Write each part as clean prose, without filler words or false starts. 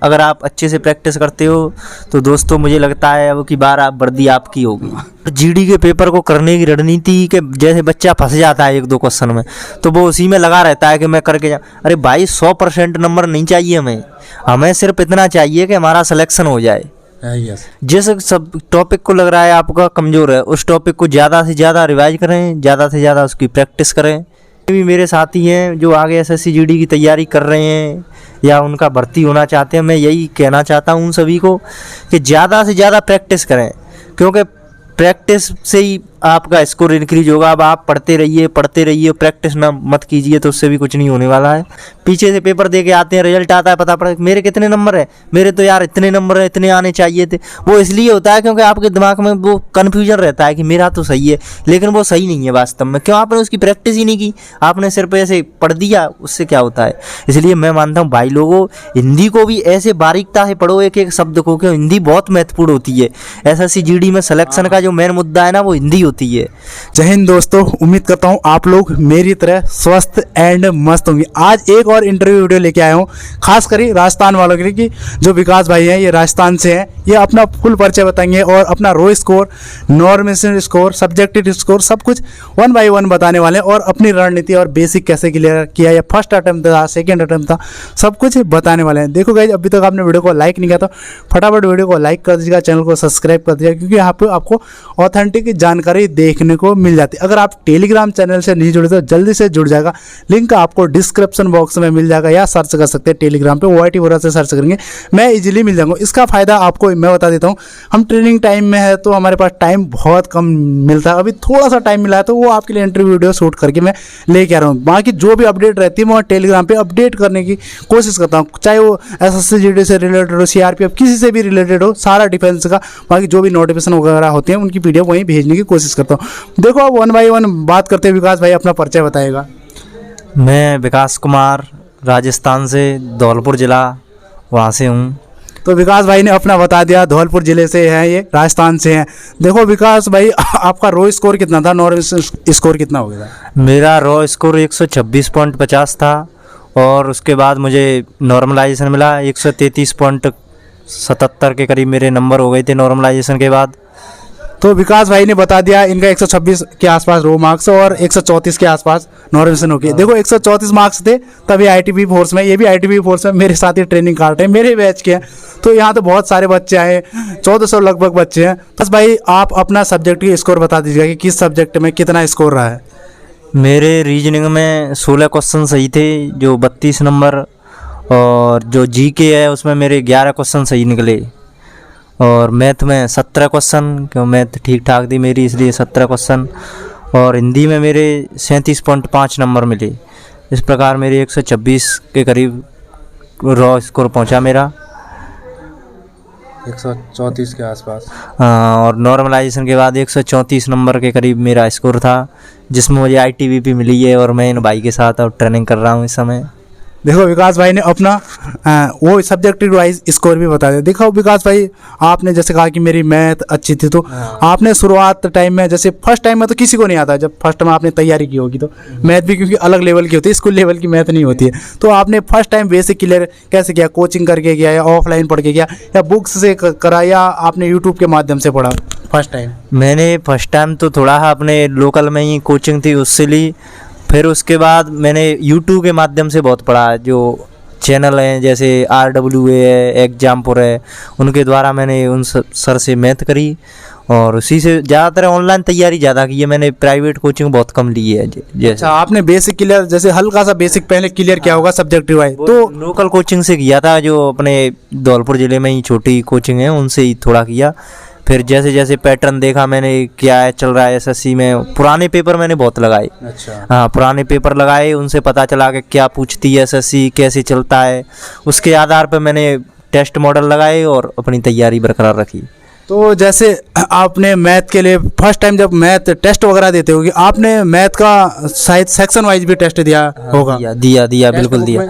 अगर आप अच्छे से प्रैक्टिस करते हो तो दोस्तों मुझे लगता है अब की बार आप वर्दी आपकी होगी। जीडी के पेपर को करने की रणनीति के जैसे बच्चा फंस जाता है 1-2 क्वेश्चन में तो वो उसी में लगा रहता है कि मैं करके जा। अरे भाई 100% नंबर नहीं चाहिए हमें सिर्फ इतना चाहिए कि हमारा सिलेक्शन हो जाए। जिस सब टॉपिक को लग रहा है आपका कमज़ोर है उस टॉपिक को ज़्यादा से ज़्यादा रिवाइज करें, ज़्यादा से ज़्यादा उसकी प्रैक्टिस करें। भी मेरे साथी हैं जो आगे एसएससी जीडी की तैयारी कर रहे हैं या उनका भर्ती होना चाहते हैं, मैं यही कहना चाहता हूं उन सभी को कि ज़्यादा से ज़्यादा प्रैक्टिस करें, क्योंकि प्रैक्टिस से ही आपका स्कोर इंक्रीज होगा। अब आप पढ़ते रहिए प्रैक्टिस ना मत कीजिए तो उससे भी कुछ नहीं होने वाला है। पीछे से पेपर दे के आते हैं, रिजल्ट आता है, पता पड़ा मेरे कितने नंबर है, मेरे तो यार इतने नंबर है, इतने आने चाहिए थे। वो इसलिए होता है क्योंकि आपके दिमाग में वो कन्फ्यूजन रहता है कि मेरा तो सही है, लेकिन वो सही नहीं है वास्तव में। क्यों? आपने उसकी प्रैक्टिस ही नहीं की, आपने सिर्फ ऐसे पढ़ दिया, उससे क्या होता है। इसलिए मैं मानता हूँ भाई लोगों, हिंदी को भी ऐसे बारीकता से पढ़ो एक एक शब्द को, क्यों हिंदी बहुत महत्वपूर्ण होती है। एसएससी जीडी में सिलेक्शन का जो मेन मुद्दा है ना वो हिंदी होती है। जय हिंद दोस्तों, उम्मीद करता हूँ आप लोग मेरी तरह स्वस्थ एंड मस्त होंगे। आज एक और इंटरव्यू वीडियो लेके आया हूँ, खास कर राजस्थान वालों के लिए, कि जो विकास भाई हैं ये राजस्थान से हैं। ये अपना फुल परिचय बताएंगे और अपना रो स्कोर, नॉर्मेशन स्कोर, सब्जेक्टिव स्कोर सब कुछ 1 बाय 1 बताने वाले हैं और अपनी रणनीति और बेसिक कैसे क्लियर किया, या फर्स्ट अटेम्प्ट था, सेकेंड अटेम्प्ट था, सब कुछ बताने वाले हैं। देखो गाइस, अभी तक आपने वीडियो को लाइक नहीं किया तो फटाफट वीडियो को लाइक कर दीजिएगा, चैनल को सब्सक्राइब कर दीजिएगा, क्योंकि यहाँ पे आपको ऑथेंटिक जानकारी देखने को मिल जाती है। अगर आप टेलीग्राम चैनल से नहीं जुड़े तो जल्दी से जुड़ जाएगा, लिंक आपको डिस्क्रिप्शन बॉक्स में मिल जाएगा, या सर्च कर सकते हैं टेलीग्राम पे, OIT वगैरह से सर्च करेंगे, मैं इजीली मिल जाऊंगा। इसका फायदा आपको मैं बता देता हूँ, हम ट्रेनिंग टाइम में है तो हमारे पास टाइम बहुत कम मिलता है। अभी थोड़ा सा टाइम मिला है तो वो आपके लिए इंटरव्यू वीडियो शूट करके मैं लेके आ रहा हूँ। बाकी जो भी अपडेट रहती है मैं टेलीग्राम पे अपडेट करने की कोशिश करता हूँ, चाहे वो SSC जीडी से रिलेटेड हो, CRPF किसी से भी रिलेटेड हो, सारा डिफेंस का बाकी जो भी नोटिफिकेशन वगैरह होते हैं उनकी PDF वहीं भेजने की कोशिश करता हूँ। देखो अब 1 बाय 1 बात करते हैं। विकास भाई अपना परिचय बताएगा। मैं विकास कुमार राजस्थान से, धौलपुर ज़िला वहाँ से हूँ। तो विकास भाई ने अपना बता दिया, धौलपुर जिले से हैं, ये राजस्थान से हैं। देखो विकास भाई, आपका रो स्कोर कितना था, नॉर्मल स्कोर कितना हो गया? मेरा रो स्कोर 126.50 था और उसके बाद मुझे नॉर्मलाइजेशन मिला 133.77 के करीब मेरे नंबर हो गए थे नॉर्मलाइजेशन के बाद। तो विकास भाई ने बता दिया इनका 126 के आसपास रो मार्क्स और 134 के आसपास नॉर्मलाइजेशन हो गई। देखो 134 मार्क्स थे तभी ITB फोर्स में, ये भी ITB फोर्स में मेरे साथ ही ट्रेनिंग काट रहे हैं, मेरे बैच के हैं। तो यहाँ तो बहुत सारे बच्चे आए, 1400 लगभग बच्चे हैं। बस भाई आप अपना सब्जेक्ट की स्कोर बता दीजिएगा कि किस सब्जेक्ट में कितना स्कोर रहा है। मेरे रीजनिंग में 16 क्वेश्चन सही थे, जो 32 नंबर, और जो GK है उसमें मेरे 11 क्वेश्चन सही निकले, और मैथ में 17 क्वेश्चन, क्यों मैथ ठीक ठाक थी मेरी इसलिए 17 क्वेश्चन, और हिंदी में मेरे 37.5 नंबर मिले। इस प्रकार मेरे 126 के करीब रॉ स्कोर पहुंचा मेरा, 134 के आसपास। और नॉर्मलाइजेशन के बाद 134 नंबर के करीब मेरा स्कोर था, जिसमें मुझे ITBP मिली है और मैं इन भाई के साथ अब ट्रेनिंग कर रहा हूँ इस समय। देखो विकास भाई ने अपना वो सब्जेक्ट वाइज स्कोर भी बता दिया। देखो विकास भाई, आपने जैसे कहा कि मेरी मैथ अच्छी थी, तो आपने शुरुआत टाइम में, जैसे फर्स्ट टाइम में तो किसी को नहीं आता, जब फर्स्ट में आपने तैयारी की होगी तो मैथ भी क्योंकि अलग लेवल की होती है, स्कूल लेवल की मैथ नहीं होती है। तो आपने फर्स्ट टाइम बेसिक क्लियर कैसे किया? कोचिंग करके किया, या ऑफलाइन पढ़ के किया, या बुक्स से करा, या आपने यूट्यूब के माध्यम से पढ़ा? फर्स्ट टाइम मैंने फर्स्ट टाइम तो थोड़ा अपने लोकल में ही कोचिंग थी उससे ली, फिर उसके बाद मैंने YouTube के माध्यम से बहुत पढ़ा। जो चैनल हैं जैसे RWA है, एग्जामपुर है, उनके द्वारा मैंने उन सर से मैथ करी और उसी से ज़्यादातर ऑनलाइन तैयारी ज़्यादा की है। मैंने प्राइवेट कोचिंग बहुत कम ली है। जैसे अच्छा, आपने बेसिक क्लियर, जैसे हल्का सा बेसिक पहले क्लियर किया होगा सब्जेक्टिव वाइज, तो लोकल कोचिंग से किया था, जो अपने धौलपुर ज़िले में ही छोटी कोचिंग है उनसे ही थोड़ा किया। फिर जैसे जैसे पैटर्न देखा मैंने, क्या है चल रहा है SSC में, पुराने पेपर मैंने बहुत लगाए। अच्छा। हाँ, पुराने पेपर लगाए, उनसे पता चला कि क्या पूछती है SSC, कैसे चलता है, उसके आधार पर मैंने टेस्ट मॉडल लगाए और अपनी तैयारी बरकरार रखी। तो जैसे आपने मैथ के लिए फर्स्ट टाइम जब मैथ टेस्ट वगैरह देते होगी, आपने मैथ का शायद सेक्शन वाइज भी टेस्ट दिया होगा? दिया बिल्कुल दिया।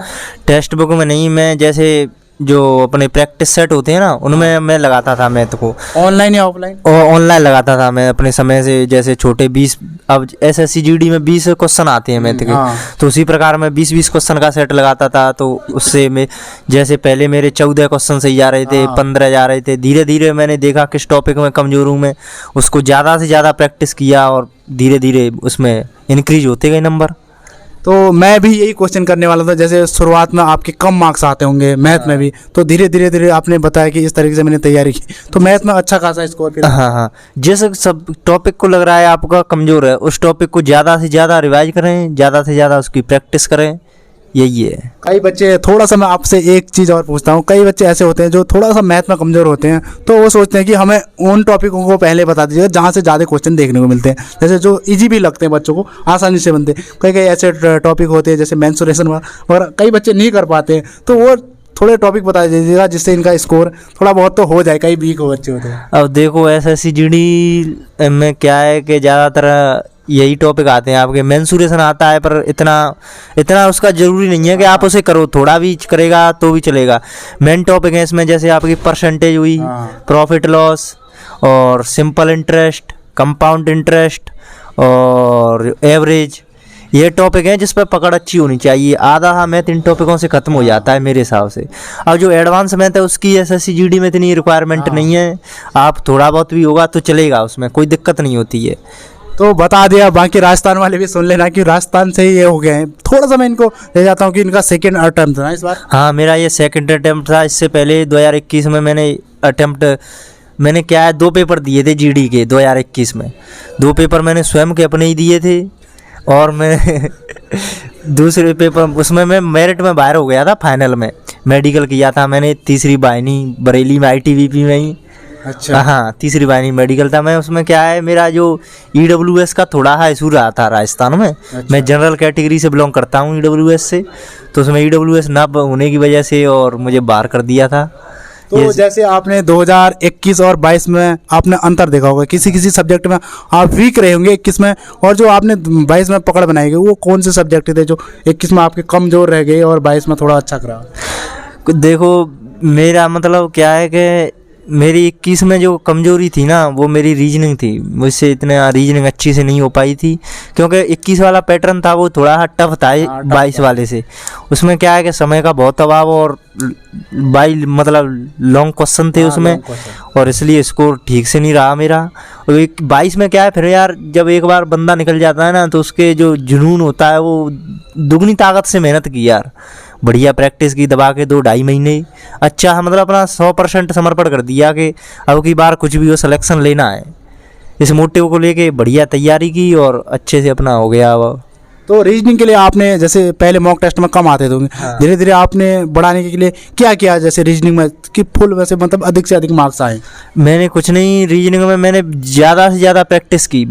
टेक्स्ट बुक में नहीं, मैं जैसे जो अपने प्रैक्टिस सेट होते हैं ना, उनमें मैं लगाता था मैथ को। ऑनलाइन या ऑफलाइन? और ऑनलाइन लगाता था मैं अपने समय से। जैसे छोटे 20, अब SSC GD में 20 क्वेश्चन आते हैं मैथ के, हाँ। तो उसी प्रकार मैं 20-20 क्वेश्चन का सेट लगाता था। तो उससे मैं, जैसे पहले मेरे 14 क्वेश्चन सही जा रहे थे, 15 जा रहे थे, धीरे धीरे मैंने देखा किस टॉपिक में कमजोर हूँ मैं, उसको ज़्यादा से ज़्यादा प्रैक्टिस किया और धीरे धीरे उसमें इंक्रीज होते गए नंबर। तो मैं भी यही क्वेश्चन करने वाला था। जैसे शुरुआत में आपके कम मार्क्स आते होंगे मैथ में भी, तो धीरे धीरे धीरे आपने बताया कि इस तरीके से मैंने तैयारी की, तो मैथ में अच्छा खासा स्कोर फिर। हाँ हाँ, जैसे सब टॉपिक को लग रहा है आपका कमज़ोर है, उस टॉपिक को ज़्यादा से ज़्यादा रिवाइज करें, ज़्यादा से ज़्यादा उसकी प्रैक्टिस करें, यही है। कई बच्चे, थोड़ा सा मैं आपसे एक चीज़ और पूछता हूँ, कई बच्चे ऐसे होते हैं जो थोड़ा सा मैथ में कमज़ोर होते हैं, तो वो सोचते हैं कि हमें उन टॉपिकों को पहले बता दीजिएगा जहाँ से ज़्यादा क्वेश्चन देखने को मिलते हैं, जैसे जो इजी भी लगते हैं बच्चों को, आसानी से बनते हैं। कई कई ऐसे टॉपिक होते हैं जैसे मेंसुरेशन वगैरह, कई बच्चे नहीं कर पाते हैं, तो वो थोड़े टॉपिक बता दीजिएगा जिससे इनका स्कोर थोड़ा बहुत तो हो जाए। कई वीक हो बच्चे होते हैं। अब देखो SSC GD में क्या है कि ज़्यादातर यही टॉपिक आते हैं आपके। मेंसुरेशन आता है, पर इतना उसका ज़रूरी नहीं है कि आप उसे करो, थोड़ा भी करेगा तो भी चलेगा। मेन टॉपिक है इसमें, जैसे आपकी परसेंटेज हुई, प्रॉफिट लॉस, और सिंपल इंटरेस्ट, कंपाउंड इंटरेस्ट, और एवरेज। ये टॉपिक हैं जिस पर पकड़ अच्छी होनी चाहिए। आधा मैथ इन टॉपिकों से ख़त्म हो जाता है मेरे हिसाब से। अब जो एडवांस मैथ है उसकी SSC GD में इतनी रिक्वायरमेंट नहीं है, आप थोड़ा बहुत भी होगा तो चलेगा, उसमें कोई दिक्कत नहीं होती है। तो बता दिया, बाकी राजस्थान वाले भी सुन लेना कि राजस्थान से ही ये हो गए हैं। थोड़ा सा मैं इनको ले जाता हूँ कि इनका सेकंड अटेम्प्ट था इस बार। हाँ, मेरा ये सेकंड अटेम्प्ट था। इससे पहले 2021 में मैंने क्या है 2 पेपर दिए थे GD के 2021 में। 2 पेपर मैंने स्वयं के अपने ही दिए थे, और मैं दूसरे पेपर उसमें मैं मेरिट में बाहर हो गया था। फाइनल में मेडिकल किया था मैंने, तीसरी बाइनी बरेली में ITBP में ही। अच्छा। हाँ, तीसरी बाइनी मेडिकल था मैं। उसमें क्या है, मेरा जो EWS का थोड़ा हाई इशू रहा था राजस्थान में। मैं जनरल कैटेगरी से बिलोंग करता हूँ EWS से, तो उसमें EWS ना होने की वजह से और मुझे बाहर कर दिया था। तो जैसे आपने 2021 और 22 में आपने अंतर देखा होगा, किसी किसी सब्जेक्ट में आप वीक रहे होंगे 21 में, और जो आपने 22 में पकड़ बनाई गई, वो कौन से सब्जेक्ट थे जो 21 में आपके कमज़ोर रह गए और 22 में थोड़ा अच्छा करा? देखो, मेरा मतलब क्या है कि मेरी 21 में जो कमजोरी थी ना, वो मेरी रीजनिंग थी। मुझसे इतना रीजनिंग अच्छी से नहीं हो पाई थी, क्योंकि 21 वाला पैटर्न था वो थोड़ा टफ था 22 वाले से। उसमें क्या है कि समय का बहुत अभाव, और मतलब लॉन्ग क्वेश्चन थे उसमें, और इसलिए स्कोर ठीक से नहीं रहा मेरा। और 22 में क्या है फिर यार, जब एक बार बंदा निकल जाता है ना, तो उसके जो जुनून होता है वो दुगनी ताकत से मेहनत की यार, बढ़िया प्रैक्टिस की दबा के 2-2.5 महीने। अच्छा, मतलब अपना 100% समर्पण कर दिया कि अब की बार कुछ भी हो सिलेक्शन लेना है। इस मोटिव को लेके बढ़िया तैयारी की और अच्छे से अपना हो गया। अब तो रीजनिंग के लिए आपने, जैसे पहले मॉक टेस्ट में कम आते थे, धीरे धीरे आपने बढ़ाने के लिए क्या किया, जैसे रीजनिंग में कि फुल वैसे मतलब अधिक से अधिक मार्क्स आए? मैंने कुछ नहीं, रीजनिंग में मैंने ज़्यादा से ज़्यादा प्रैक्टिस की।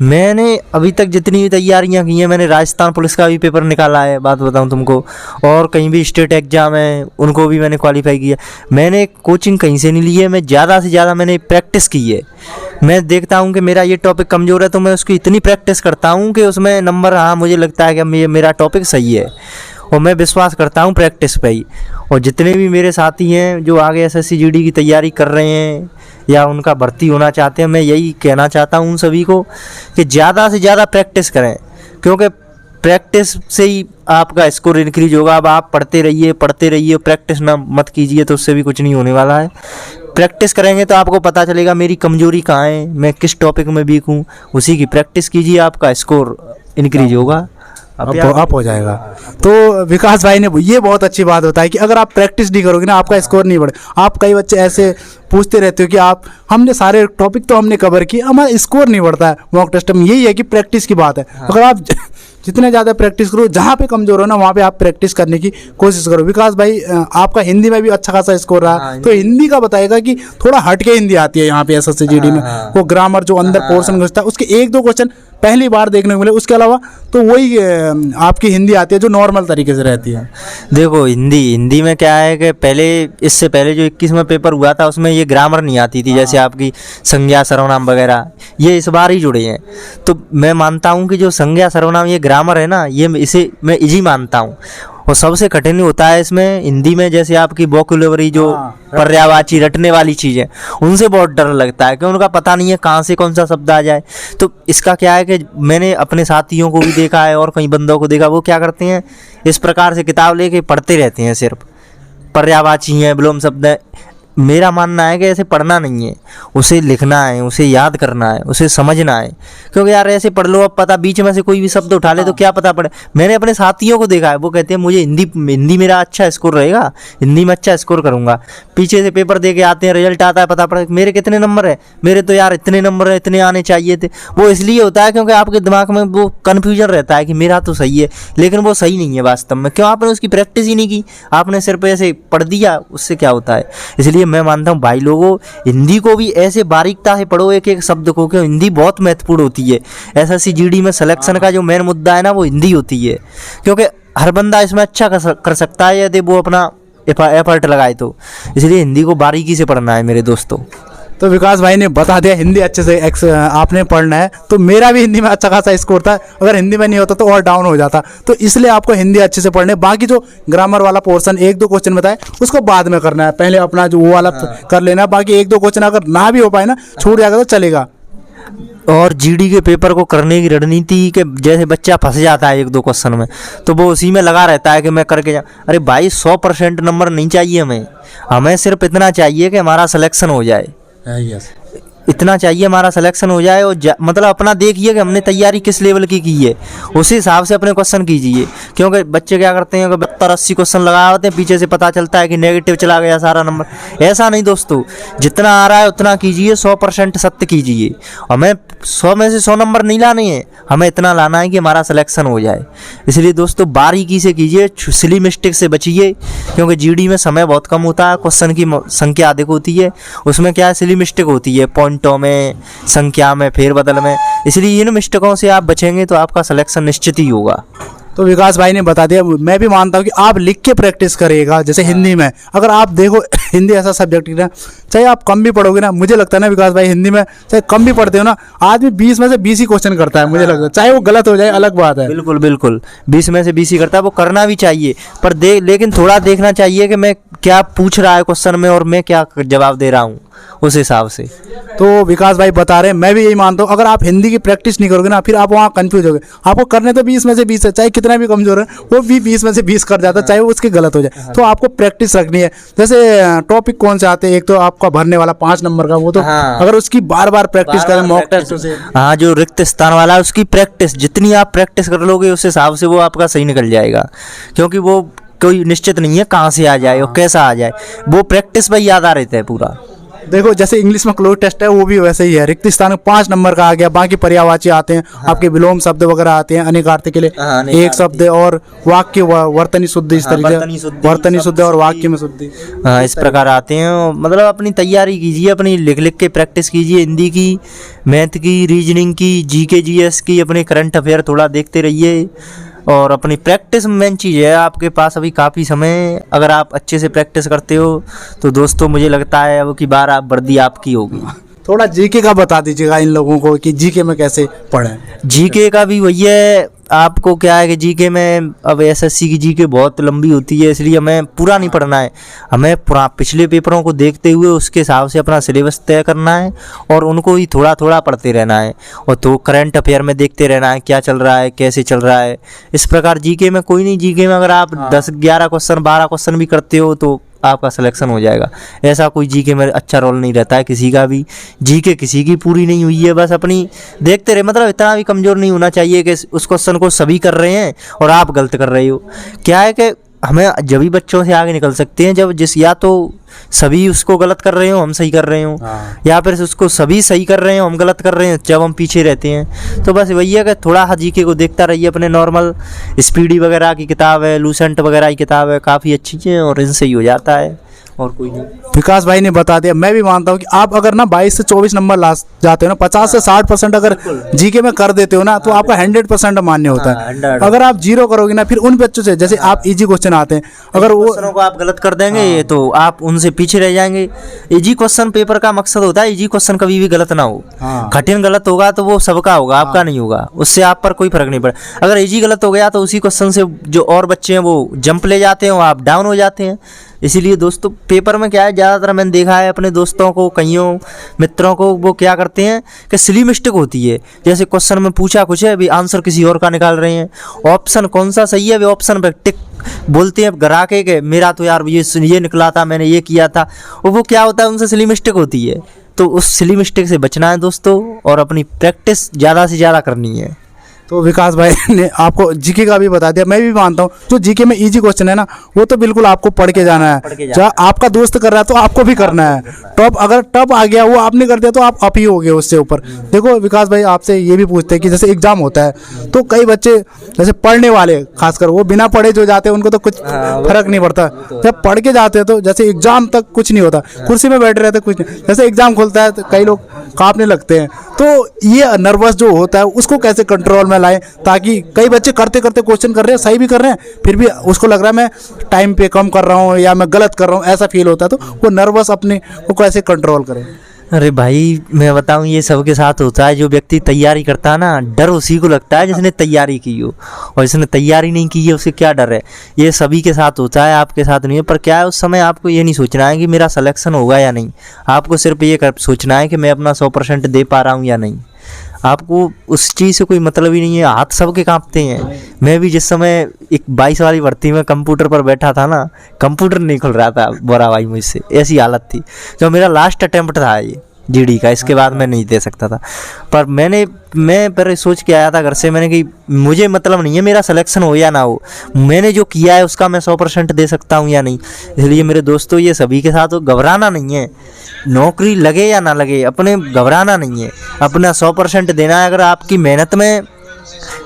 मैंने अभी तक जितनी भी तैयारियां की हैं, मैंने राजस्थान पुलिस का भी पेपर निकाला है, बात बताऊं तुमको, और कहीं भी स्टेट एग्जाम है उनको भी मैंने क्वालिफाई किया। मैंने कोचिंग कहीं से नहीं ली है, मैं ज़्यादा से ज़्यादा मैंने प्रैक्टिस की है। मैं देखता हूं कि मेरा ये टॉपिक कमज़ोर है, तो मैं उसकी इतनी प्रैक्टिस करता हूं कि उसमें नंबर, हाँ मुझे लगता है कि मेरा टॉपिक सही है, और मैं विश्वास करता हूं प्रैक्टिस पे ही। और जितने भी मेरे साथी हैं जो आगे SSC GD की तैयारी कर रहे हैं या उनका भर्ती होना चाहते हैं, मैं यही कहना चाहता हूं उन सभी को कि ज़्यादा से ज़्यादा प्रैक्टिस करें, क्योंकि प्रैक्टिस से ही आपका स्कोर इंक्रीज होगा। अब आप पढ़ते रहिए, प्रैक्टिस ना मत कीजिए तो उससे भी कुछ नहीं होने वाला है। प्रैक्टिस करेंगे तो आपको पता चलेगा मेरी कमजोरी कहाँ है, मैं किस टॉपिक में वीक हूँ, उसी की प्रैक्टिस कीजिए, आपका स्कोर इंक्रीज होगा, अप हो जाएगा। तो विकास भाई ने ये बहुत अच्छी बात होता है कि अगर आप प्रैक्टिस नहीं करोगे ना, आपका स्कोर नहीं बढ़े। आप कई बच्चे ऐसे पूछते रहते हो कि हमने सारे टॉपिक तो हमने कवर किए, हमारा स्कोर नहीं बढ़ता है मॉक टेस्ट में। यही है कि प्रैक्टिस की बात है। अगर आप जितने ज़्यादा प्रैक्टिस करो, जहाँ पे कमजोर हो ना वहाँ पे आप प्रैक्टिस करने की कोशिश करो। विकास भाई, आपका हिंदी में भी अच्छा खासा स्कोर रहा, तो हिंदी का बताएगा कि थोड़ा हटके हिंदी आती है यहाँ पे SSC GD में। वो ग्रामर जो अंदर पोर्शन घुसता है, उसके 1-2 क्वेश्चन पहली बार देखने को मिले, उसके अलावा तो वही आपकी हिंदी आती है जो नॉर्मल तरीके से रहती है। देखो, हिंदी में क्या है कि इससे पहले जो 21 में पेपर हुआ था उसमें ये ग्रामर नहीं आती थी, जैसे आपकी संज्ञा सर्वनाम वगैरह, ये इस बार ही जुड़े हैं। तो मैं मानता हूँ कि जो संज्ञा सर्वनाम ये ग्रामर है ना, ये इसे मैं इजी मानता हूँ। और सबसे कठिन होता है इसमें हिंदी में, जैसे आपकी वोकैब्युलरी जो पर्यायवाची रटने वाली चीज़ है, उनसे बहुत डर लगता है कि उनका पता नहीं है कहाँ से कौन सा शब्द आ जाए। तो इसका क्या है कि मैंने अपने साथियों को भी देखा है और कई बंदों को देखा, वो क्या करते हैं इस प्रकार से किताब लेके पढ़ते रहते हैं, सिर्फ पर्यायवाची हैं, विलोम शब्द है। मेरा मानना है कि ऐसे पढ़ना नहीं है, उसे लिखना है, उसे याद करना है, उसे समझना है। क्योंकि यार ऐसे पढ़ लो, अब पता बीच में से कोई भी शब्द उठा ले तो क्या पता पड़े। मैंने अपने साथियों को देखा है, वो कहते हैं मुझे हिंदी मेरा अच्छा स्कोर रहेगा, हिंदी में अच्छा स्कोर करूँगा। पीछे से पेपर दे के आते हैं, रिजल्ट आता है, पता पड़ा मेरे कितने नंबर है, मेरे तो यार इतने नंबर है, इतने आने चाहिए थे। वो इसलिए होता है क्योंकि आपके दिमाग में वो कन्फ्यूजन रहता है कि मेरा तो सही है, लेकिन वो सही नहीं है वास्तव में। क्यों? आपने उसकी प्रैक्टिस ही नहीं की, आपने सिर्फ ऐसे पढ़ दिया, उससे क्या होता है। इसलिए मैं मानता हूँ भाई लोगों, हिंदी को भी ऐसे बारीकता से पढ़ो एक एक शब्द को, क्यों हिंदी बहुत महत्वपूर्ण होती है। एसएससी जीडी में सिलेक्शन का जो मेन मुद्दा है ना, वो हिंदी होती है। क्योंकि हर बंदा इसमें अच्छा कर सकता है यदि वो अपना एफर्ट लगाए तो। इसलिए हिंदी को बारीकी से पढ़ना है मेरे दोस्तों। तो विकास भाई ने बता दिया हिंदी अच्छे से आपने पढ़ना है। तो मेरा भी हिंदी में अच्छा खासा स्कोर था, अगर हिंदी में नहीं होता तो और डाउन हो जाता। तो इसलिए आपको हिंदी अच्छे से पढ़ने, बाकी जो ग्रामर वाला पोर्शन 1-2 क्वेश्चन बताए उसको बाद में करना है, पहले अपना जो वो वाला कर लेना। बाकी 1-2 क्वेश्चन अगर ना भी हो पाए ना, छूट जाएगा तो चलेगा। और जीडी के पेपर को करने की रणनीति के जैसे बच्चा फंस जाता है 1-2 क्वेश्चन में, तो वो उसी में लगा रहता है कि मैं करके जा। अरे भाई 100% नंबर नहीं चाहिए हमें सिर्फ इतना चाहिए कि हमारा सिलेक्शन हो जाए। यस, इतना चाहिए हमारा सिलेक्शन हो जाए। और मतलब अपना देखिए कि हमने तैयारी किस लेवल की है, उसी हिसाब से अपने क्वेश्चन कीजिए। क्योंकि बच्चे क्या करते हैं कि 70-80 क्वेश्चन लगा होते हैं, पीछे से पता चलता है कि नेगेटिव चला गया सारा नंबर। ऐसा नहीं दोस्तों, जितना आ रहा है उतना कीजिए, 100% सत्य कीजिए। हमें 100 में से 100 नंबर नहीं लाने हैं, हमें इतना लाना है कि हमारा सिलेक्शन हो जाए। इसलिए दोस्तों बारीकी से कीजिए, सिली मिस्टेक से बचिए। क्योंकि जीडी में समय बहुत कम होता है, क्वेश्चन की संख्या अधिक होती है, उसमें क्या है सिली मिस्टेक होती है, पॉइंटों में, संख्या में, फेरबदल में। इसलिए इन मिस्टेकों से आप बचेंगे तो आपका सिलेक्शन निश्चित ही होगा। तो विकास भाई ने बता दिया। मैं भी मानता हूँ कि आप लिख के प्रैक्टिस करिएगा। जैसे हिंदी में अगर आप देखो, हिंदी ऐसा सब्जेक्ट है ना, चाहे आप कम भी पढ़ोगे ना, मुझे लगता है ना विकास भाई, हिंदी में चाहे कम भी पढ़ते हो ना, आदमी 20 में से 20 ही क्वेश्चन करता है। मुझे लगता है चाहे वो गलत हो जाए अलग बात है। बिल्कुल बिल्कुल, 20 में से 20 ही करता है, वो करना भी चाहिए। पर लेकिन थोड़ा देखना चाहिए कि मैं क्या पूछ रहा है क्वेश्चन में और मैं क्या जवाब दे रहा हूँ, उस हिसाब से। तो विकास भाई बता रहे हैं, मैं भी यही मानता हूँ, अगर आप हिंदी की प्रैक्टिस नहीं करोगे ना, फिर आप वहाँ कंफ्यूज होगे। आपको करने तो 20 में से 20 है, चाहे कितना भी कमजोर है वो भी 20 में से 20 कर जाता है, चाहे वो उसकी गलत हो जाए। तो आपको प्रैक्टिस रखनी है। जैसे टॉपिक कौन से आते हैं, एक तो आपका भरने वाला 5 नंबर का, वो तो अगर उसकी बार बार प्रैक्टिस करें, मॉक टेस्ट से, हाँ, जो रिक्त स्थान वाला है उसकी प्रैक्टिस जितनी आप प्रैक्टिस कर लोगे उस हिसाब से वो आपका सही निकल जाएगा। क्योंकि वो कोई निश्चित नहीं है कहाँ से आ जाए और कैसा आ जाए, वो प्रैक्टिस पर याद आ रहता है पूरा। देखो जैसे इंग्लिश में क्लोज टेस्ट है, वो भी वैसे ही है। रिक्त स्थान में 5 नंबर का आ गया, बाकी पर्यायवाची आते हैं। आपके विलोम शब्द वगैरह आते हैं, अनेकार्थी के लिए एक शब्द, और वाक्य वर्तनी शुद्ध, इस तरीके वर्तनी शुद्ध और वाक्य में शुद्धि, हाँ, इस प्रकार आते हैं। मतलब अपनी तैयारी कीजिए, अपनी लिख लिख के प्रैक्टिस कीजिए, हिंदी की, मैथ की, रीजनिंग की, जीके जीएस की, अपने करंट अफेयर थोड़ा देखते रहिए। और अपनी प्रैक्टिस मेन चीज़ है। आपके पास अभी काफ़ी समय, अगर आप अच्छे से प्रैक्टिस करते हो तो दोस्तों मुझे लगता है अब की बार आप वर्दी आपकी होगी। थोड़ा जीके का बता दीजिएगा इन लोगों को कि जीके में कैसे पढ़ें। जीके का भी वही है, आपको क्या है कि जीके में अब एसएससी की जीके बहुत लंबी होती है, इसलिए हमें पूरा नहीं पढ़ना है। हमें पिछले पेपरों को देखते हुए उसके हिसाब से अपना सिलेबस तय करना है और उनको ही थोड़ा थोड़ा पढ़ते रहना है। और तो करंट अफेयर में देखते रहना है क्या चल रहा है, कैसे चल रहा है। इस प्रकार जीके में कोई नहीं, जीके में अगर आप 10-11 क्वेश्चन, 12 क्वेश्चन भी करते हो तो आपका सिलेक्शन हो जाएगा। ऐसा कोई जीके में अच्छा रोल नहीं रहता है किसी का भी। जीके किसी की पूरी नहीं हुई है, बस अपनी देखते रहे। मतलब इतना भी कमज़ोर नहीं होना चाहिए कि उस क्वेश्चन को सभी कर रहे हैं और आप गलत कर रहे हो। क्या है कि हमें जब भी बच्चों से आगे निकल सकते हैं जब या तो सभी उसको गलत कर रहे हो, हम सही कर रहे हो, या फिर उसको सभी सही कर रहे हो, हम गलत कर रहे हैं, जब हम पीछे रहते हैं। तो बस वही है कि थोड़ा जीके को देखता रहिए। अपने नॉर्मल स्पीडी वगैरह की किताब है, लूसेंट वगैरह की किताब है, काफ़ी अच्छी है और इनसे ही हो जाता है। और कोई नहीं। विकास भाई ने बता दिया। मैं भी मानता हूँ कि आप अगर ना 22 से 24 नंबर ला जाते हो ना, 50 से 60% अगर जीके में कर देते हो ना, तो आपका 100% मान्य होता है। 100। अगर आप 0 करोगे ना, फिर उन बच्चों से जैसे आप इजी क्वेश्चन आते हैं, अगर वो क्वेश्चनों को आप गलत कर देंगे तो आप उनसे पीछे रह जाएंगे। इजी क्वेश्चन पेपर का मकसद होता है इजी क्वेश्चन कभी भी गलत ना हो। कठिन गलत होगा तो वो सबका होगा, आपका नहीं होगा, उससे आप पर कोई फर्क नहीं पड़े। अगर इजी गलत हो गया तो उसी क्वेश्चन से जो और बच्चे हैं वो जंप ले जाते हैं, वो आप डाउन हो जाते हैं। इसीलिए दोस्तों पेपर में क्या है, ज़्यादातर मैंने देखा है अपने दोस्तों को, कईयों मित्रों को, वो क्या करते हैं कि सिली मिस्टेक होती है। जैसे क्वेश्चन में पूछा कुछ है, अभी आंसर किसी और का निकाल रहे हैं, ऑप्शन कौन सा सही है वे ऑप्शन पे टिक बोलते हैं गरा के मेरा तो यार ये निकला था, मैंने ये किया था, और वो क्या होता है उनसे सिली मिस्टेक होती है। तो उस सिली मिस्टेक से बचना है दोस्तों, और अपनी प्रैक्टिस ज़्यादा से ज़्यादा करनी है। तो विकास भाई ने आपको जीके का भी बता दिया। मैं भी मानता हूँ जो जीके में इजी क्वेश्चन है ना, वो तो बिल्कुल आपको पढ़ के जाना है। जहाँ आपका दोस्त कर रहा है तो आपको भी करना है। टॉप अगर टॉप आ गया, वो आपने कर दिया तो आप अप ही हो गए उससे ऊपर। देखो विकास भाई, आपसे ये भी पूछते हैं कि जैसे एग्जाम होता है तो कई बच्चे जैसे पढ़ने वाले खासकर वो बिना पढ़े जो जाते हैं उनको तो कुछ फर्क नहीं पड़ता। जब पढ़ के जाते हैं तो जैसे एग्जाम तक कुछ नहीं होता, कुर्सी में बैठे रहते कुछ नहीं, जैसे एग्जाम खुलता है तो कई लोग कांपने लगते हैं। तो ये नर्वस जो होता है उसको कैसे कंट्रोल में लाएं, ताकि कई बच्चे करते करते क्वेश्चन कर रहे हैं, सही भी कर रहे हैं, फिर भी उसको लग रहा है मैं टाइम पे कम कर रहा हूँ या मैं गलत कर रहा हूँ, ऐसा फील होता है। तो वो नर्वस अपने को कैसे कंट्रोल करें? अरे भाई मैं बताऊं, ये सबके साथ होता है। जो व्यक्ति तैयारी करता है ना, डर उसी को लगता है जिसने तैयारी की हो, और जिसने तैयारी नहीं की है उसे क्या डर है। ये सभी के साथ होता है, आपके साथ नहीं है। पर क्या है, उस समय आपको ये नहीं सोचना है कि मेरा सिलेक्शन होगा या नहीं, आपको सिर्फ ये सोचना है कि मैं अपना 100% दे पा रहा हूँ या नहीं। आपको उस चीज़ से कोई मतलब ही नहीं है। हाथ सबके कांपते हैं। मैं भी जिस समय एक 22 वाली भर्ती में कंप्यूटर पर बैठा था ना, कंप्यूटर नहीं खुल रहा था बोरा भाई मुझसे, ऐसी हालत थी। जो मेरा लास्ट अटेम्प्ट था ये जीडी का, इसके बाद मैं नहीं दे सकता था। पर मैं पहले सोच के आया था घर से, मैंने कि मुझे मतलब नहीं है मेरा सिलेक्शन हो या ना हो, मैंने जो किया है उसका मैं 100% दे सकता हूँ या नहीं। इसलिए मेरे दोस्तों, ये सभी के साथ घबराना नहीं है। नौकरी लगे या ना लगे, अपने घबराना नहीं है, अपना 100% देना है। अगर आपकी मेहनत में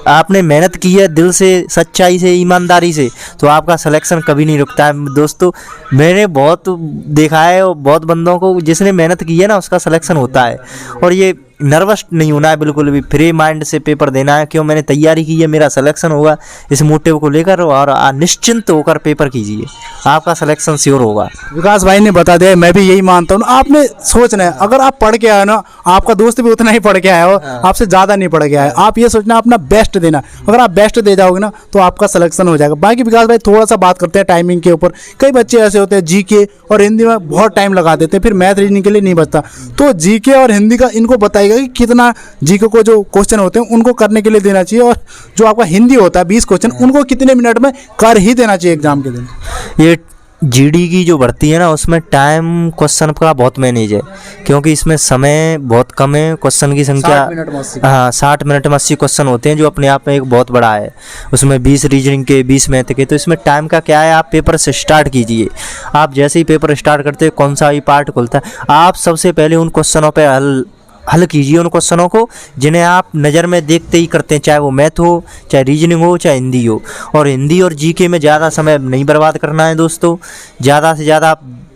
आपने मेहनत की है दिल से, सच्चाई से, ईमानदारी से, तो आपका सिलेक्शन कभी नहीं रुकता है दोस्तों। मैंने बहुत देखा है और बहुत बंदों को, जिसने मेहनत की है ना उसका सिलेक्शन होता है। और ये नर्वस नहीं होना है बिल्कुल भी, फ्री माइंड से पेपर देना है। क्यों, मैंने तैयारी की है, मेरा सिलेक्शन होगा, इस मोटिव को लेकर, और निश्चिंत होकर पेपर कीजिए, आपका सिलेक्शन श्योर होगा। विकास भाई ने बता दिया, मैं भी यही मानता हूँ। आपने सोचना है, अगर आप पढ़ के आए ना, आपका दोस्त भी उतना ही पढ़ के आया हो, आपसे ज़्यादा नहीं पढ़ के आया, आप ये सोचना अपना बेस्ट देना। अगर आप बेस्ट दे जाओगे ना तो आपका सिलेक्शन हो जाएगा। बाकी विकास भाई थोड़ा सा बात करते हैं टाइमिंग के ऊपर। कई बच्चे ऐसे होते हैं जीके और हिंदी में बहुत टाइम लगा देते हैं, फिर मैथ रीजनिंग के लिए नहीं बचता। तो जीके और हिंदी का इनको बताइएगा कि कितना जीके को जो क्वेश्चन होते हैं उनको करने के लिए देना चाहिए, और जो आपका हिंदी होता है 20 क्वेश्चन, उनको कितने मिनट में कर ही देना चाहिए एग्जाम के दिन। ये जीडी की जो भर्ती है ना, उसमें टाइम क्वेश्चन का बहुत मैनेज है, क्योंकि इसमें समय बहुत कम है। क्वेश्चन की संख्या 60 मिनट में 80 क्वेश्चन होते हैं, जो अपने आप में एक बहुत बड़ा है। उसमें 20 रीजनिंग के, 20 मैथ के। तो इसमें टाइम का क्या है, आप पेपर से स्टार्ट कीजिए। आप जैसे ही पेपर स्टार्ट करते हैं, कौन सा भी पार्ट खुलता है, आप सबसे पहले उन क्वेश्चनों पर हल कीजिए, उन क्वेश्चनों को जिन्हें आप नज़र में देखते ही करते हैं, चाहे वो मैथ हो, चाहे रीजनिंग हो, चाहे हिंदी हो। और हिंदी और जीके में ज़्यादा समय नहीं बर्बाद करना है दोस्तों। ज़्यादा से ज़्यादा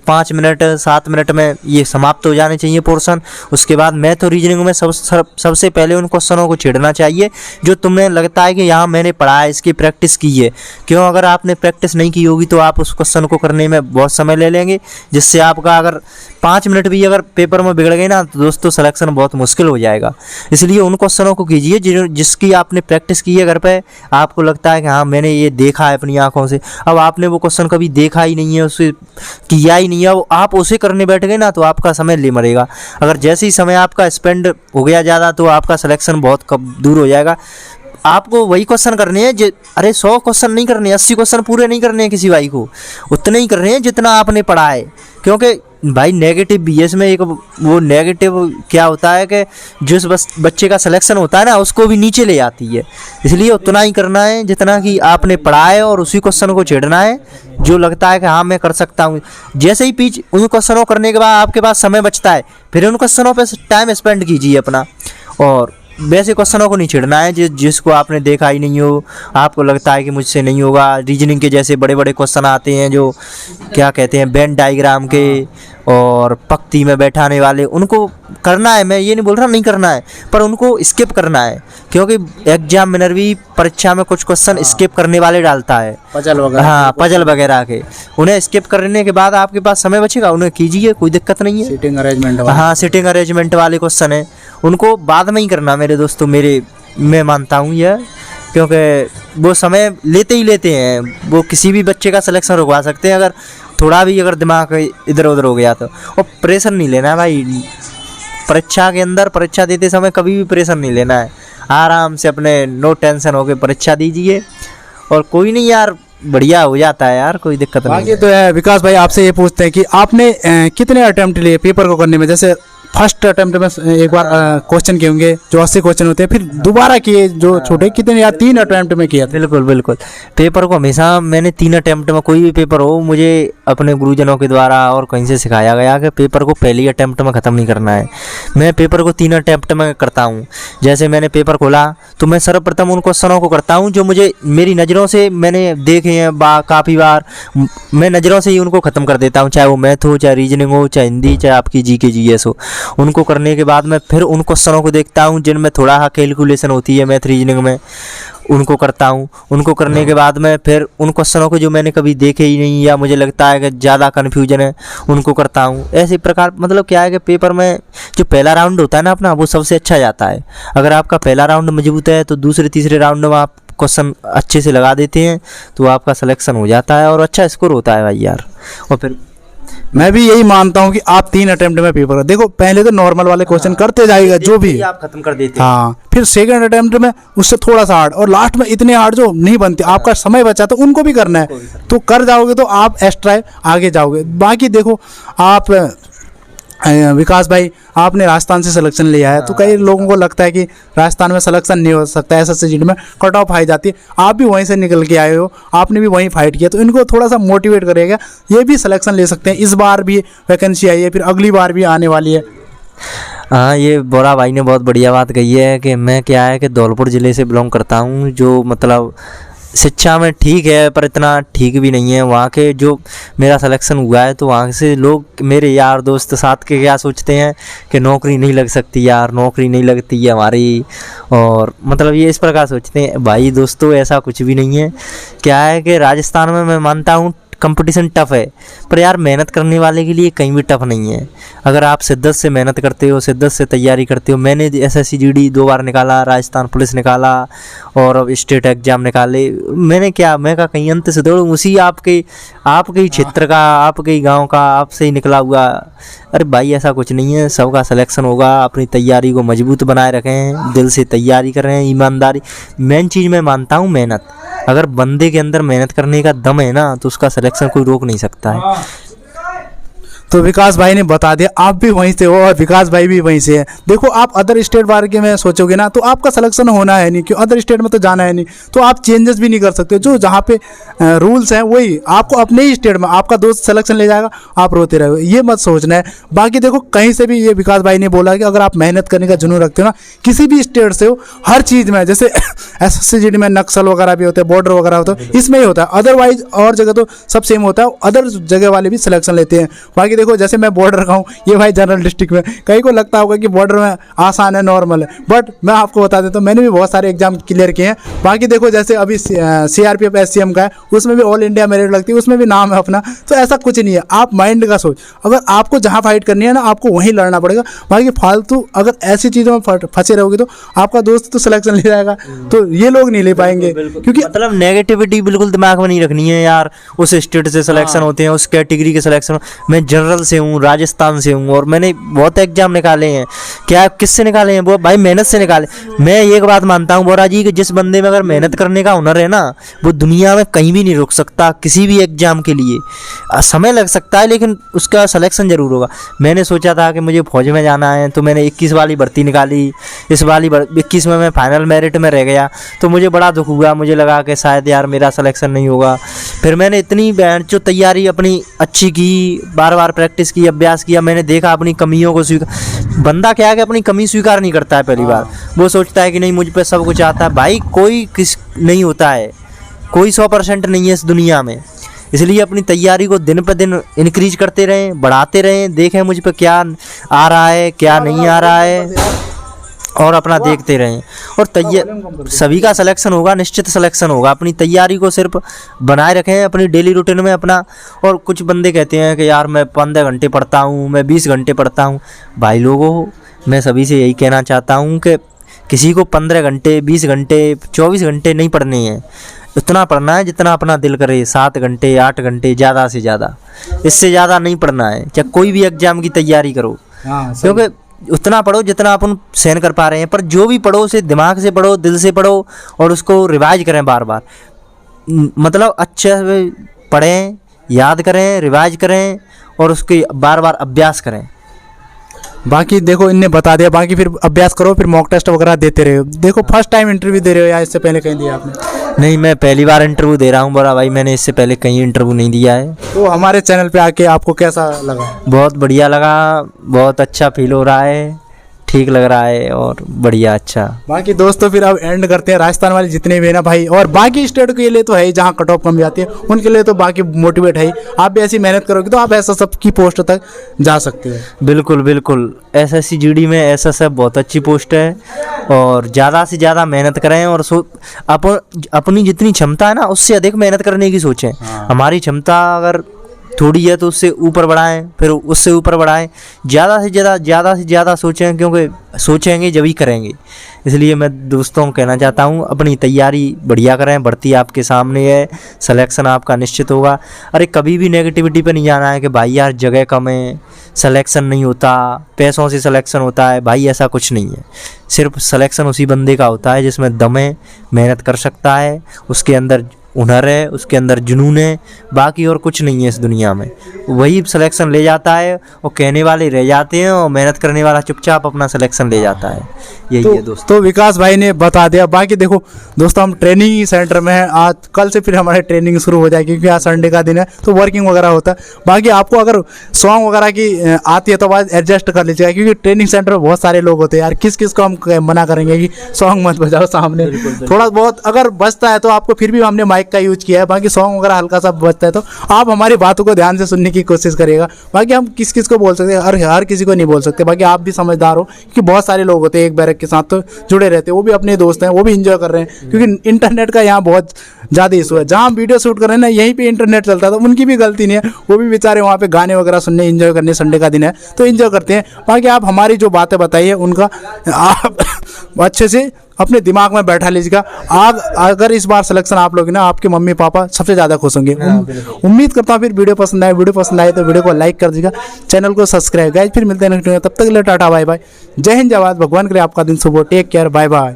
5 मिनट 7 मिनट में ये समाप्त हो जाने चाहिए पोर्शन। उसके बाद मैथ और रीजनिंग में सबसे पहले उन क्वेश्चनों को छेड़ना चाहिए जो तुम्हें लगता है कि यहाँ मैंने पढ़ा है, इसकी प्रैक्टिस की है। क्यों, अगर आपने प्रैक्टिस नहीं की होगी तो आप उस क्वेश्चन को करने में बहुत समय ले लेंगे, जिससे आपका अगर 5 मिनट भी अगर पेपर में बिगड़ गए ना, तो दोस्तों सिलेक्शन बहुत मुश्किल हो जाएगा। इसलिए उन क्वेश्चनों को कीजिए जिसकी आपने प्रैक्टिस की है घर पे, आपको लगता है कि हाँ मैंने ये देखा है अपनी आँखों से। अब आपने वो क्वेश्चन कभी देखा ही नहीं है, उसे किया ही नहीं है, आप उसे करने बैठ गए ना, तो आपका समय ले मरेगा। अगर जैसे ही समय आपका स्पेंड हो गया ज़्यादा, तो आपका सिलेक्शन बहुत कब दूर हो जाएगा। आपको वही क्वेश्चन करने हैं, अरे 100 क्वेश्चन नहीं करने, 80 क्वेश्चन पूरे नहीं करने हैं किसी भाई को, उतने ही करने हैं जितना आपने पढ़ा है। क्योंकि भाई नेगेटिव भी है इसमें। एक वो नेगेटिव क्या होता है कि जिस बच्चे का सिलेक्शन होता है ना, उसको भी नीचे ले आती है। इसलिए उतना ही करना है जितना कि आपने पढ़ा है, और उसी क्वेश्चन को छेड़ना है जो लगता है कि हाँ मैं कर सकता हूँ। जैसे ही उन क्वेश्चनों करने के बाद आपके पास समय बचता है, फिर उन क्वेश्चनों पर टाइम स्पेंड कीजिए अपना, और वैसे क्वेश्चनों को नहीं छेड़ना है जिसको आपने देखा ही नहीं हो, आपको लगता है कि मुझसे नहीं होगा। रीजनिंग के जैसे बड़े बड़े क्वेश्चन आते हैं जो क्या कहते हैं वेन डायग्राम के और पंक्ति में बैठाने वाले, उनको करना है। मैं ये नहीं बोल रहा नहीं करना है, पर उनको स्किप करना है, क्योंकि एग्जामिनर भी परीक्षा में कुछ क्वेश्चन स्किप करने वाले डालता है, पजल वगैरह। हाँ पजल वगैरह के। उन्हें स्किप करने के बाद आपके पास समय बचेगा, उन्हें कीजिए, कोई दिक्कत नहीं है। सीटिंग अरेंजमेंट हाँ सिटिंग अरेंजमेंट वाले क्वेश्चन है, उनको बाद में ही करना मेरे दोस्तों। मैं मानता हूँ यह, क्योंकि वो समय लेते ही लेते हैं, वो किसी भी बच्चे का सिलेक्शन रुकवा सकते हैं अगर थोड़ा भी अगर दिमाग इधर उधर हो गया तो। और प्रेशर नहीं लेना है भाई, परीक्षा के अंदर परीक्षा देते समय कभी भी प्रेशर नहीं लेना है। आराम से अपने नो टेंशन होके परीक्षा दीजिए, और कोई नहीं यार, बढ़िया हो जाता है यार, कोई दिक्कत नहीं। बाकी तो है विकास भाई, आपसे ये पूछते हैं कि आपने कितने अटेम्प्ट लिए पेपर को करने में? जैसे फर्स्ट अटेम्प्ट में एक बार क्वेश्चन किए होंगे जो 80 क्वेश्चन होते हैं, फिर दोबारा किए जो छोटे, कितने या 3 अटेम्प्ट में किया था? बिल्कुल बिल्कुल, पेपर को हमेशा मैंने 3 अटेम्प्ट में, कोई भी पेपर हो, मुझे अपने गुरुजनों के द्वारा और कहीं से सिखाया गया कि पेपर को पहली अटेम्प्ट में ख़त्म नहीं करना है। मैं पेपर को 3 अटेम्प्ट में करता हूँ। जैसे मैंने पेपर खोला तो मैं सर्वप्रथम उन क्वेश्चनों को करता हूँ जो मुझे मेरी नज़रों से मैंने देखे हैं काफ़ी बार, मैं नज़रों से ही उनको ख़त्म कर देता हूँ, चाहे वो मैथ हो, चाहे रीजनिंग हो, चाहे हिंदी, चाहे आपकी जीके जीएस हो। उनको करने के बाद मैं फिर उन क्वेश्चनों को देखता हूँ जिनमें थोड़ा सा कैलकुलेशन होती है मैथ रीजनिंग में, उनको करता हूँ। उनको करने के बाद मैं फिर उन क्वेश्चनों को जो मैंने कभी देखे ही नहीं या मुझे लगता है कि ज़्यादा कन्फ्यूजन है, उनको करता हूँ। ऐसे प्रकार मतलब क्या है कि पेपर में जो पहला राउंड होता है ना अपना, वो सबसे अच्छा जाता है। अगर आपका पहला राउंड मजबूत है तो दूसरे तीसरे राउंड में आप क्वेश्चन अच्छे से लगा देते हैं तो आपका सिलेक्शन हो जाता है और अच्छा स्कोर होता है भाई यार। और फिर मैं भी यही मानता हूँ कि आप 3 अटेम्प्ट में पेपर कर देखो, पहले तो नॉर्मल वाले क्वेश्चन करते जाएगा जो भी आप खत्म कर देते हैं। हाँ, फिर सेकंड अटेम्प्ट में उससे थोड़ा सा हार्ड, और लास्ट में इतने हार्ड जो नहीं बनते, आपका समय बचा तो उनको भी करना है, तो कर जाओगे तो आप एक्स्ट्रा आगे जाओगे। बाकी देखो आप विकास भाई, आपने राजस्थान से सिलेक्शन लिया है, तो कई लोगों को लगता है कि राजस्थान में सिलेक्शन नहीं हो सकता, एसएससी जीडी में कट ऑफ आई जाती है। आप भी वहीं से निकल के आए हो, आपने भी वहीं फाइट किया, तो इनको थोड़ा सा मोटिवेट करेगा, ये भी सिलेक्शन ले सकते हैं। इस बार भी वैकेंसी आई है, फिर अगली बार भी आने वाली है। हाँ, ये बोरा भाई ने बहुत बढ़िया बात कही है कि मैं क्या है कि धौलपुर ज़िले से बिलोंग करता हूँ, जो मतलब शिक्षा में ठीक है पर इतना ठीक भी नहीं है। वहाँ के जो मेरा सिलेक्शन हुआ है तो वहाँ से लोग, मेरे यार दोस्त साथ के क्या सोचते हैं कि नौकरी नहीं लग सकती यार, नौकरी नहीं लगती है हमारी, और मतलब ये इस प्रकार सोचते हैं। भाई दोस्तों ऐसा कुछ भी नहीं है। क्या है कि राजस्थान में मैं मानता हूँ कंपटीशन टफ है, पर यार मेहनत करने वाले के लिए कहीं भी टफ नहीं है। अगर आप शिद्दत से मेहनत करते हो, शिद्दत से तैयारी करते हो। मैंने एसएससी जीडी 2 बार निकाला, राजस्थान पुलिस निकाला और अब स्टेट एग्जाम निकाले। मैं कहीं अंत से दौड़ूँ, उसी आपके ही क्षेत्र का, आपके ही गाँव का, आपसे ही निकला हुआ। अरे भाई ऐसा कुछ नहीं है, सबका सिलेक्शन होगा। अपनी तैयारी को मजबूत बनाए रखें, दिल से तैयारी करें, ईमानदारी। मेन चीज़ मैं मानता हूँ मेहनत। अगर बंदे के अंदर मेहनत करने का दम है ना, तो उसका सिलेक्शन कोई रोक नहीं सकता है। तो विकास भाई ने बता दिया, आप भी वहीं से हो और विकास भाई भी वहीं से है। देखो आप अदर स्टेट बारे के में सोचोगे ना, तो आपका सिलेक्शन होना है नहीं, क्यों अदर स्टेट में तो जाना है नहीं, तो आप चेंजेस भी नहीं कर सकते। जो जहाँ पे रूल्स हैं वही आपको अपने ही स्टेट में, आपका दोस्त सिलेक्शन ले जाएगा, आप रोते रहोगे, ये मत सोचना है। बाकी देखो कहीं से भी, ये विकास भाई ने बोला कि अगर आप मेहनत करने का जुनून रखते हो ना, किसी भी स्टेट से हो, हर चीज़ में, जैसे एसएससी जीडी में नक्सल वगैरह भी होते हैं, बॉर्डर वगैरह होता है, इसमें ही होता है। अदरवाइज और जगह तो सब सेम होता है, अदर जगह वाले भी सिलेक्शन लेते हैं। बाकी देखो जैसे मैं बॉर्डर का हूँ, ये भाई जनरल डिस्ट्रिक्ट में, कहीं को लगता होगा कि बॉर्डर में आसान है, नॉर्मल है, बट मैं आपको बता देता हूँ मैंने भी बहुत सारे एग्जाम क्लियर किए हैं। बाकी देखो जैसे अभी सीआरपीएफ एससीएम का है, उसमें भी ऑल इंडिया मेरिट लगती है, उसमें भी नाम है अपना। तो ऐसा कुछ नहीं है, आप माइंड का सोच, अगर आपको जहाँ फाइट करनी है ना, आपको वहीं लड़ना पड़ेगा। बाकी फालतू अगर ऐसी चीज़ों में फंसे रहोगे तो आपका दोस्त तो सिलेक्शन ले जाएगा, तो ये लोग नहीं ले पाएंगे। क्योंकि मतलब नेगेटिविटी बिल्कुल दिमाग में नहीं रखनी है यार। उस स्टेट से सिलेक्शन होते हैं, उस कैटेगरी के सिलेक्शन। मैं जनरल से हूँ, राजस्थान से हूँ, और मैंने बहुत एग्जाम निकाले हैं। क्या किससे निकाले हैं? वो भाई मेहनत से निकाले। मैं एक बात मानता हूँ बोरा जी कि जिस बंदे में अगर मेहनत करने का हुनर है ना, वो दुनिया में कहीं भी नहीं रुक सकता। किसी भी एग्जाम के लिए समय लग सकता है लेकिन उसका सिलेक्शन जरूर होगा। मैंने सोचा था कि मुझे फौज में जाना है, तो मैंने 21 वाली भर्ती निकाली। इस वाली 21 में मैं फाइनल मेरिट में रह गया, तो मुझे बड़ा दुख हुआ। मुझे लगा कि शायद यार मेरा सिलेक्शन नहीं होगा। फिर मैंने इतनी जो तैयारी अपनी अच्छी की, बार बार प्रैक्टिस की, अभ्यास किया, मैंने देखा अपनी कमियों को स्वीकार। बंदा क्या है कि अपनी कमी स्वीकार नहीं करता है पहली बार, वो सोचता है कि नहीं मुझ पे सब कुछ आता है। भाई कोई किस नहीं होता है, कोई 100% नहीं है इस दुनिया में। इसलिए अपनी तैयारी को दिन पर दिन इंक्रीज करते रहें, बढ़ाते रहें, देखें मुझ पे क्या आ रहा है क्या नहीं आ रहा है, और अपना देखते रहें। और सभी का सिलेक्शन होगा, निश्चित सिलेक्शन होगा। अपनी तैयारी को सिर्फ बनाए रखें अपनी डेली रूटीन में अपना। और कुछ बंदे कहते हैं कि यार मैं 15 घंटे पढ़ता हूँ, मैं 20 घंटे पढ़ता हूँ। भाई लोगों, मैं सभी से यही कहना चाहता हूँ कि किसी को 15 घंटे, 20 घंटे, 24 घंटे नहीं पढ़ने हैं। उतना पढ़ना है जितना अपना दिल करे, 7 घंटे, 8 घंटे, ज़्यादा से ज़्यादा। इससे ज़्यादा नहीं पढ़ना है, चाहे कोई भी एग्ज़ाम की तैयारी करो, क्योंकि उतना पढ़ो जितना अपन सहन कर पा रहे हैं। पर जो भी पढ़ो उसे दिमाग से पढ़ो, दिल से पढ़ो, और उसको रिवाइज करें बार बार। मतलब अच्छे से पढ़ें, याद करें, रिवाइज करें, और उसके बार बार अभ्यास करें। बाकी देखो इनने बता दिया, बाकी फिर अभ्यास करो, फिर मॉक टेस्ट वगैरह देते रहो। देखो फर्स्ट टाइम इंटरव्यू दे रहे हो या इससे पहले कहीं दिया आपने? नहीं, मैं पहली बार इंटरव्यू दे रहा हूँ बड़ा भाई, मैंने इससे पहले कहीं इंटरव्यू नहीं दिया है। तो हमारे चैनल पे आके आपको कैसा लगा? बहुत बढ़िया लगा, बहुत अच्छा फील हो रहा है, ठीक लग रहा है, और बढ़िया अच्छा। बाकी दोस्तों फिर अब एंड करते हैं। राजस्थान वाले जितने भी है ना भाई, और बाकी स्टेट के लिए तो है ही, जहाँ कट ऑफ कम जाती है उनके लिए तो बाकी मोटिवेट है ही। आप भी ऐसी मेहनत करोगे तो आप ऐसा सबकी पोस्ट तक जा सकते हो। बिल्कुल बिल्कुल, SSC GD में SSF बहुत अच्छी पोस्ट है, और ज़्यादा से ज़्यादा मेहनत करें, और अपनी जितनी क्षमता है ना उससे अधिक मेहनत करने की सोचें। हमारी क्षमता अगर थोड़ी है तो उससे ऊपर बढ़ाएं, फिर उससे ऊपर बढ़ाएं, ज़्यादा से ज़्यादा सोचें, क्योंकि सोचेंगे जब ही करेंगे। इसलिए मैं दोस्तों को कहना चाहता हूँ अपनी तैयारी बढ़िया करें, भर्ती आपके सामने है, सिलेक्शन आपका निश्चित होगा। अरे कभी भी नेगेटिविटी पे नहीं जाना है कि भाई यार जगह कम है, सिलेक्शन नहीं होता, पैसों से सिलेक्शन होता है। भाई ऐसा कुछ नहीं है, सिर्फ सिलेक्शन उसी बंदे का होता है जिसमें दम है, मेहनत कर सकता है, उसके अंदर हुनर है, उसके अंदर जुनून है। बाकी और कुछ नहीं है इस दुनिया में, वही सिलेक्शन ले जाता है। और कहने वाले रह जाते हैं, और मेहनत करने वाला चुपचाप अपना सिलेक्शन ले जाता है। यही है दोस्तों। तो विकास भाई ने बता दिया। बाकी देखो दोस्तों, हम ट्रेनिंग सेंटर में हैं, आज कल से फिर हमारे ट्रेनिंग शुरू हो जाएगी, क्योंकि आज संडे का दिन है तो वर्किंग वगैरह होता है। बाकी आपको अगर सॉन्ग वगैरह की आती है तो बात एडजस्ट कर लीजिएगा, क्योंकि ट्रेनिंग सेंटर में बहुत सारे लोग होते हैं यार। किस किस को हम मना करेंगे कि सॉन्ग मत बजाओ सामने। थोड़ा बहुत अगर बजता है तो आपको, फिर भी हमने माइक का यूज किया है। बाकी सॉन्ग वगैरह हल्का सा बजता है तो आप हमारी बातों को ध्यान से सुनने की कोशिश करिएगा। बाकी हम किस किस को बोल सकते हैं, हर किसी को नहीं बोल सकते। बाकी आप भी समझदार हो, क्योंकि बहुत सारे लोग होते हैं एक बैरक के साथ तो जुड़े रहते हैं, वो भी अपने दोस्त हैं, वो भी इंजॉय कर रहे हैं। क्योंकि इंटरनेट का यहाँ बहुत ज़्यादा इशू है। जहाँ हम वीडियो शूट कर रहे हैं ना, यहीं पे इंटरनेट चलता है, तो उनकी भी गलती नहीं है, वो भी बेचारे वहाँ पे गाने वगैरह सुनने, इंजॉय करने, संडे का दिन है तो इंजॉय करते हैं। बाकी आप हमारी जो बातें बताई है उनका आप अच्छे से अपने दिमाग में बैठा लीजिएगा। अगर इस बार सिलेक्शन आप लोग ना, आपके मम्मी पापा सबसे ज़्यादा खुश होंगे। उम्मीद करता हूँ फिर वीडियो पसंद आए तो वीडियो को लाइक कर दीजिएगा, चैनल को सब्सक्राइब। गाइस फिर मिलते हैं नेक्स्ट वीडियो में, तब तक के लिए टाटा बाय बाय, जय हिंद, जय भारत, भगवान करे आपका दिन शुभ हो, टेक केयर, बाय बाय।